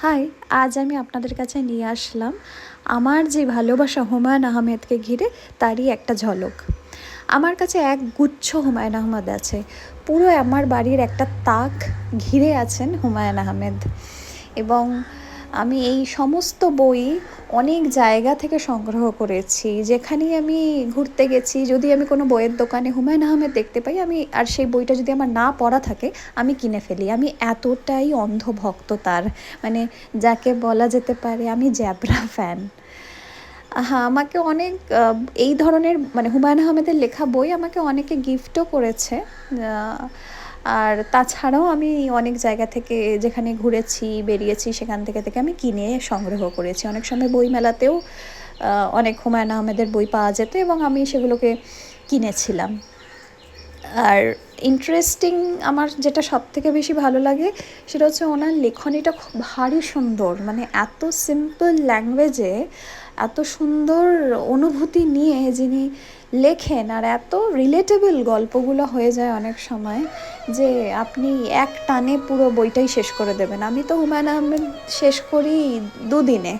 High, আজ আমি আপনাদের কাছে নিয়ে আসলাম আমার যে ভালোবাসা হুমায়ুন আহমেদকে ঘিরে তারই একটা ঝলক। আমার কাছে এক গুচ্ছ হুমায়ুন আহমেদ আছে। পুরো আমার বাড়ির একটা তাক ঘিরে আছেন হুমায়ুন আহমেদ। এবং আমি এই সমস্ত বই অনেক জায়গা থেকে সংগ্রহ করেছি। যেখানেই আমি ঘুরতে গেছি, যদি আমি কোনো বইয়ের দোকানে হুমায়ুন আহমেদ দেখতে পাই, আমি আর সেই বইটা যদি আমার না পড়া থাকে আমি কিনে ফেলি। আমি এতটাই অন্ধভক্ত তার, মানে যাকে বলা যেতে পারে আমি জ্যাবরা ফ্যান। হ্যাঁ, আমাকে অনেক এই ধরনের মানে হুমায়ুন আহমেদের লেখা বই আমাকে অনেকে গিফটও করেছে। আর তাছাড়াও আমি অনেক জায়গা থেকে যেখানে ঘুরেছি, বেরিয়েছি, সেখান থেকে আমি কিনে সংগ্রহ করেছি। অনেক সময় বইমেলাতেও অনেক হুমায়ুন আহমেদের বই পাওয়া যেত এবং আমি সেগুলোকে কিনেছিলাম। আর ইন্টারেস্টিং আমার যেটা সবথেকে বেশি ভালো লাগে সেটা হচ্ছে ওনার লেখনীটা খুব ভারী সুন্দর। মানে এত সিম্পল ল্যাঙ্গুয়েজে এত সুন্দর অনুভূতি নিয়ে যিনি লেখেন, আর এত রিলেটেবল গল্পগুলো হয়ে যায় অনেক সময় যে আপনি এক টানে পুরো বইটাই শেষ করে দেবেন। আমি তো হুমায়ুন আহমেদ শেষ করি দুদিনে।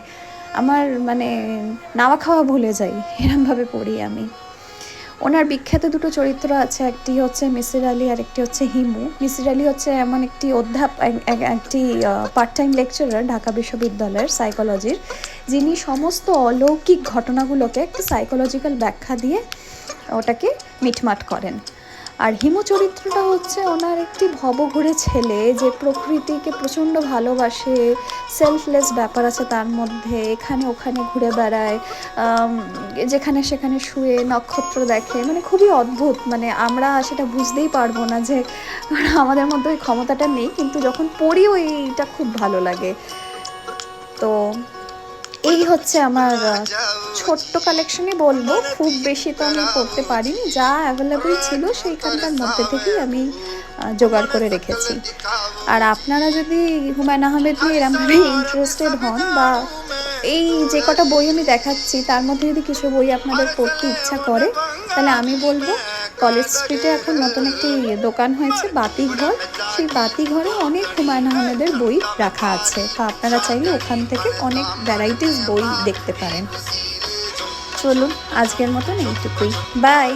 আমার মানে নাওয়া খাওয়া ভুলে যাই, এরমভাবে পড়ি আমি। ওনার বিখ্যাত দুটো চরিত্র আছে, একটি হচ্ছে মিসির আলি আর একটি হচ্ছে হিমু। মিসির আলি হচ্ছে এমন একটি একটি পার্ট টাইম লেকচারার ঢাকা বিশ্ববিদ্যালয়ের সাইকোলজির, যিনি সমস্ত অলৌকিক ঘটনাগুলোকে একটি সাইকোলজিক্যাল ব্যাখ্যা দিয়ে ওটাকে মিটমাট করেন। আর হিমু চরিত্রটা হচ্ছে ওনার একটি ভবঘুরে ছেলে, যে প্রকৃতিকে প্রচণ্ড ভালোবাসে, সেলফলেস ব্যাপার আছে তার মধ্যে, এখানে ওখানে ঘুরে বেড়ায়, যেখানে সেখানে শুয়ে নক্ষত্র দেখে। মানে খুবই অদ্ভুত, মানে আমরা সেটা বুঝতেই পারবো না যে আমাদের মধ্যে ওই ক্ষমতাটা নেই, কিন্তু যখন পড়ি ওইটা খুব ভালো লাগে। তো এই হচ্ছে আমার ছোট্ট কালেকশনই বলবো, খুব বেশি তো আমি পড়তে পারিনি। যা অ্যাভেলেবল ছিল সেইখানকার মধ্যে থেকেই আমি জোগাড় করে রেখেছি। আর আপনারা যদি হুমায়ুন আহমেদ নিয়ে এরমভাবে ইন্টারেস্টেড হন, বা এই যে কটা বই আমি দেখাচ্ছি তার মধ্যে যদি কিছু বই আপনাদের পড়তে ইচ্ছা করে, তাহলে আমি বলবো কলেজ স্ট্রিটে এখন নতুন একটি দোকান হয়েছে বাতিঘর। সেই বাতিঘরে অনেক হুমায়ুন আহমেদের বই রাখা আছে, তো আপনারা চাইলে ওখান থেকে অনেক ভ্যারাইটিস বই দেখতে পারেন। চলুন, আজকের মতন এইটুকুই। বাই।